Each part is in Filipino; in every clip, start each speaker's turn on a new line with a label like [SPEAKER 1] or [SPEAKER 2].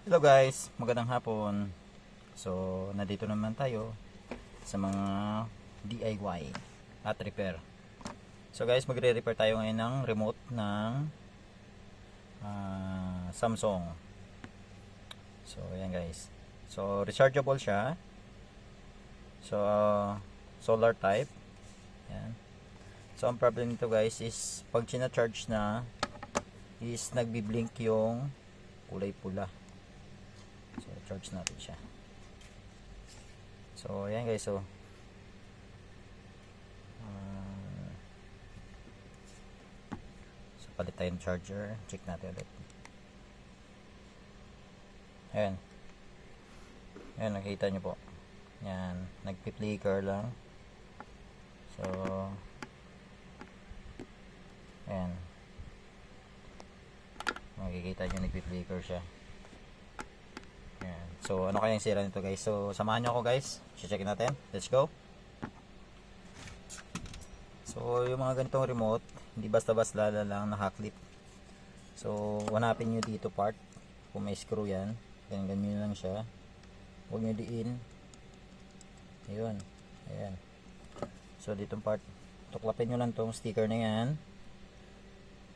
[SPEAKER 1] Hello guys, magandang hapon. So, nandito naman tayo sa mga DIY at repair. So guys, magre-repair tayo ngayon ng remote ng Samsung. So, ayan guys. So, rechargeable siya. So, solar type. Ayan. So, ang problem nito guys is pag charge na is nagbi-blink yung kulay pula. So, charge natin siya. So, ayan guys. So, palit tayo ng charger. Check natin ulit. Ayan. Ayan, nakita nyo po. Ayan, nagpi-flicker lang. So, ayan. Makikita nyo, nagpi-flicker siya. Ayan. So, ano kayang sira nito guys? So, samahan nyo ako guys. Check natin. Let's go. So, yung mga ganitong remote, hindi basta-basta lang nakaklip. So, hanapin nyo dito part. Kung may screw yan. Ganyan lang siya. Huwag nyo diin. Ayun. Ayan. So, ditong part. Tuklapin nyo lang tong sticker na yan.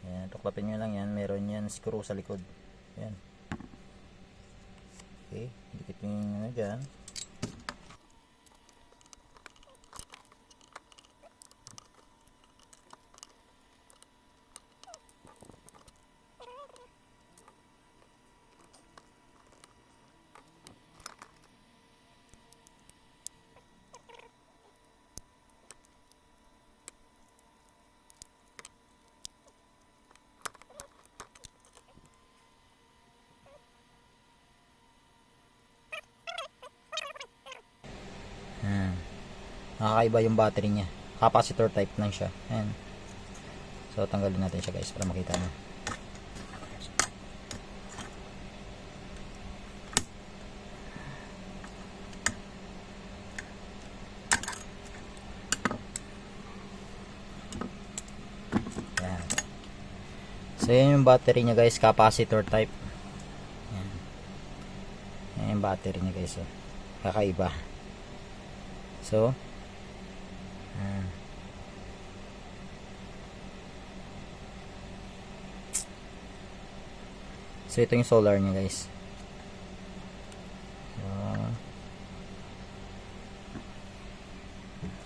[SPEAKER 1] Ayan. Tuklapin nyo lang yan. Meron yan screw sa likod. Ayan. Okay, dikit nyo na dyan. Nakakaiba yung battery niya. Capacitor type lang siya. Ayan. So, tanggalin natin siya guys para makita nyo. Ayan. So, yan yung battery niya guys. Capacitor type. Ayan. Ayan yung battery niya guys. So, kakaiba. So, so ito yung solar niya guys. So,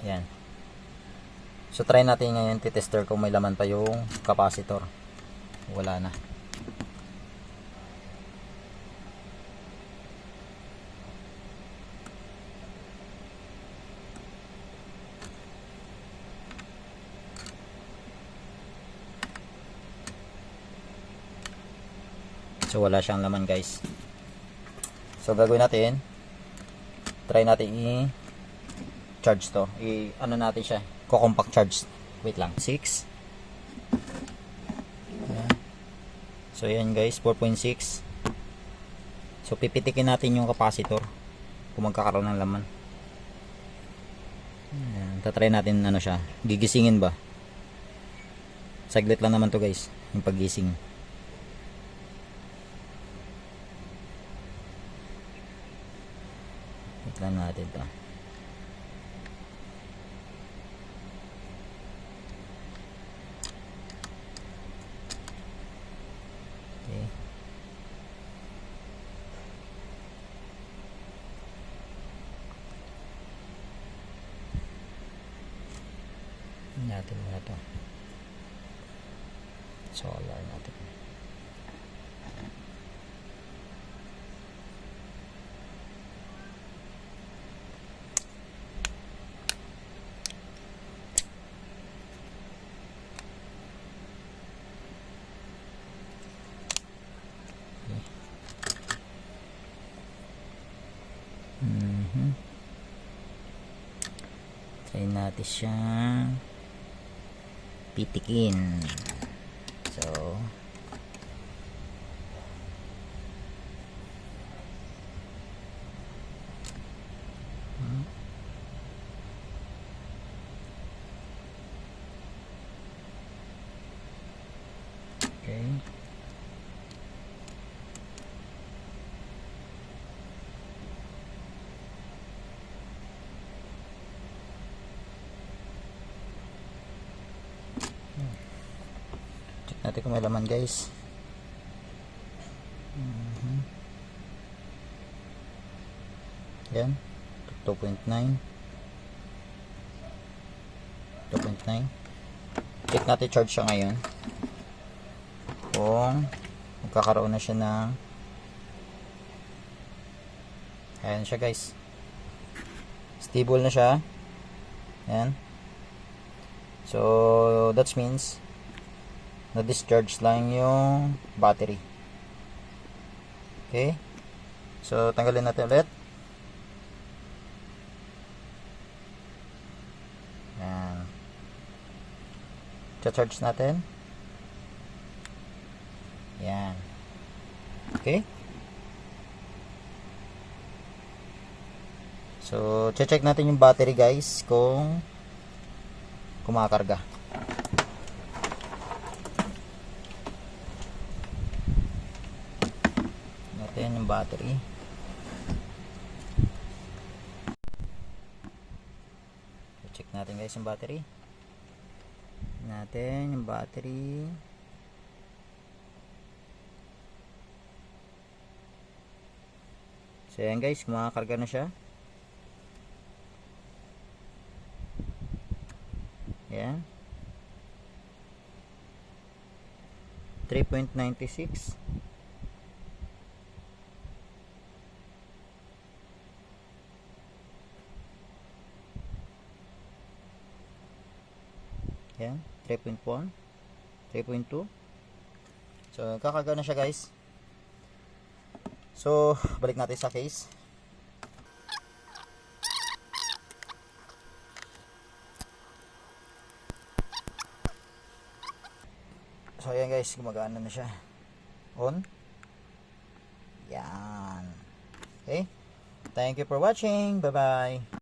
[SPEAKER 1] yan. So try natin ngayon, titester kung may laman pa yung capacitor. Wala na. So wala siyang laman guys. So gagawin natin, try natin i-charge to. Ano natin siya, co-compact charge. Wait lang. 6. So yan guys, 4.6. So pipitikin natin yung capacitor kung magkakaroon ng laman. Ayan, tatry natin ano siya, gigisingin ba. Saglit lang naman to guys, yung paggising. Lang natin to. Okay. Natin muna to. Solar natin. Try natin siyang pitikin. So, okay. natin kung may laman guys. Yan. 2.9. 2.9. Check natin charge siya ngayon. Kung magkakaroon na siya ng ayan siya guys. Stable na siya. Ayan. So, that means na-discharge lang yung battery. Okay. So, tanggalin natin ulit. Ayan. Cha-charge natin. Ayan. Okay. So, check natin yung battery guys kung kumakarga. Natin yung battery. So, check natin guys yung battery. Natin yung battery. So, ayan guys, kumakarga na siya. Ayan. 3.96. Ayan. 3.1. 3.2. So, kakarga na siya guys. So, balik natin sa case. So, ayan guys, gumagana na siya. On. Yan. Okay. Thank you for watching. Bye-bye.